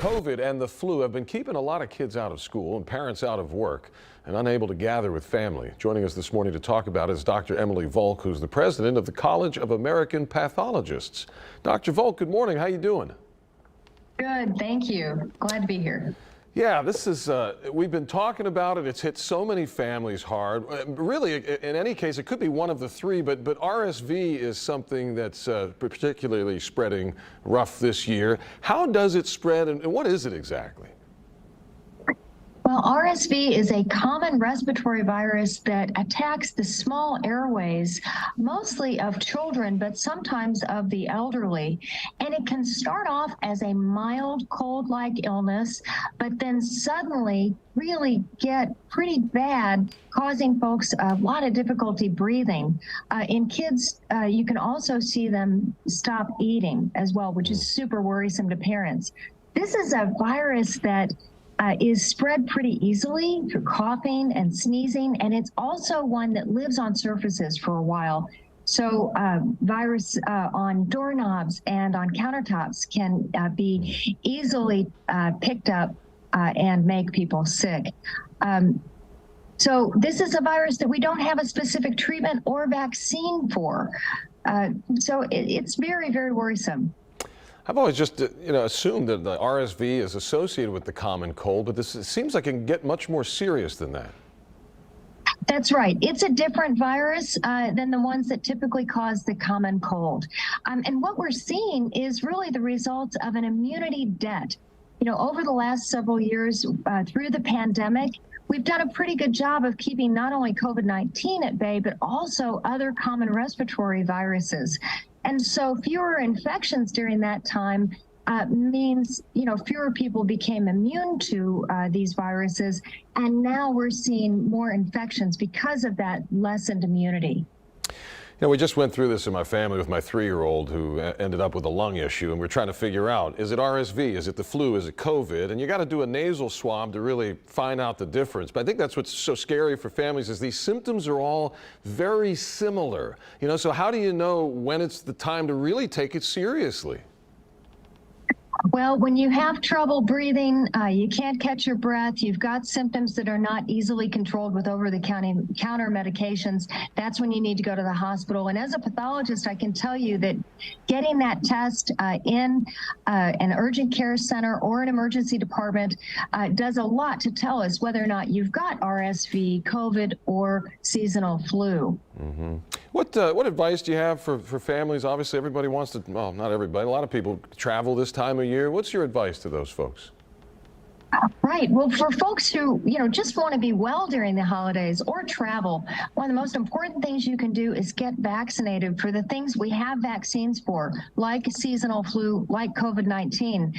COVID and the flu have been keeping a lot of kids out of school and parents out of work and unable to gather with family. Joining us this morning to talk about it is Dr. Emily Volk, who's the president of the College of American Pathologists. Dr. Volk, good morning. How you doing? Good, thank you. Glad to be here. Yeah, this is, we've been talking about it. It's hit so many families hard. Really, in any case, it could be one of the three, but RSV is something that's particularly spreading rough this year. How does it spread and what is it exactly? Well, RSV is a common respiratory virus that attacks the small airways, mostly of children, but sometimes of the elderly. And it can start off as a mild cold-like illness, but then suddenly really get pretty bad, causing folks a lot of difficulty breathing. In kids, you can also see them stop eating as well, which is super worrisome to parents. This is a virus that is spread pretty easily through coughing and sneezing, and it's also one that lives on surfaces for a while. So virus on doorknobs and on countertops can be easily picked up and make people sick. So this is a virus that we don't have a specific treatment or vaccine for. So it's very, very worrisome. I've always just, assumed that the RSV is associated with the common cold, but this seems like it can get much more serious than that. That's right. It's a different virus than the ones that typically cause the common cold. And what we're seeing is really the results of an immunity debt. Over the last several years through the pandemic, we've done a pretty good job of keeping not only COVID-19 at bay, but also other common respiratory viruses. And so fewer infections during that time means, fewer people became immune to these viruses. And now we're seeing more infections because of that lessened immunity. We just went through this in my family with my 3-year-old who ended up with a lung issue, and we're trying to figure out, is it RSV, is it the flu, is it COVID? And you got to do a nasal swab to really find out the difference. But I think that's what's so scary for families is these symptoms are all very similar. So how do you know when it's the time to really take it seriously? Well, when you have trouble breathing, you can't catch your breath, you've got symptoms that are not easily controlled with over-the-counter medications, that's when you need to go to the hospital. And as a pathologist, I can tell you that getting that test in an urgent care center or an emergency department does a lot to tell us whether or not you've got RSV, COVID, or seasonal flu. Mm-hmm. What advice do you have for families? Obviously, everybody wants to, well, not everybody, a lot of people travel this time of year. What's your advice to those folks? Right. Well, for folks who, just want to be well during the holidays or travel, one of the most important things you can do is get vaccinated for the things we have vaccines for, like seasonal flu, like COVID-19.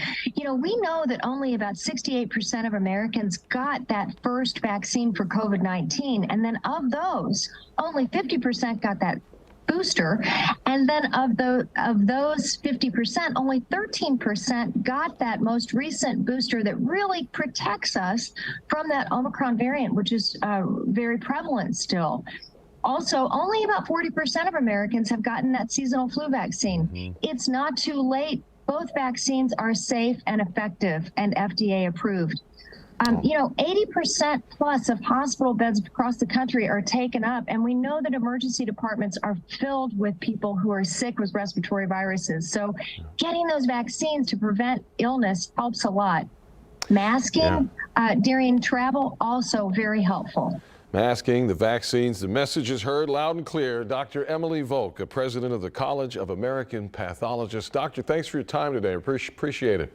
We know that only about 68% of Americans got that first vaccine for COVID-19. And then of those, only 50% got that booster, and then of those 50%, only 13% got that most recent booster that really protects us from that Omicron variant, which is very prevalent still. Also, only about 40% of Americans have gotten that seasonal flu vaccine. Mm-hmm. It's not too late. Both vaccines are safe and effective and FDA approved. 80% plus of hospital beds across the country are taken up, and we know that emergency departments are filled with people who are sick with respiratory viruses. So getting those vaccines to prevent illness helps a lot. Masking during travel, also very helpful. Masking, the vaccines, the message is heard loud and clear. Dr. Emily Volk, president of the College of American Pathologists. Doctor, thanks for your time today. Appreciate it.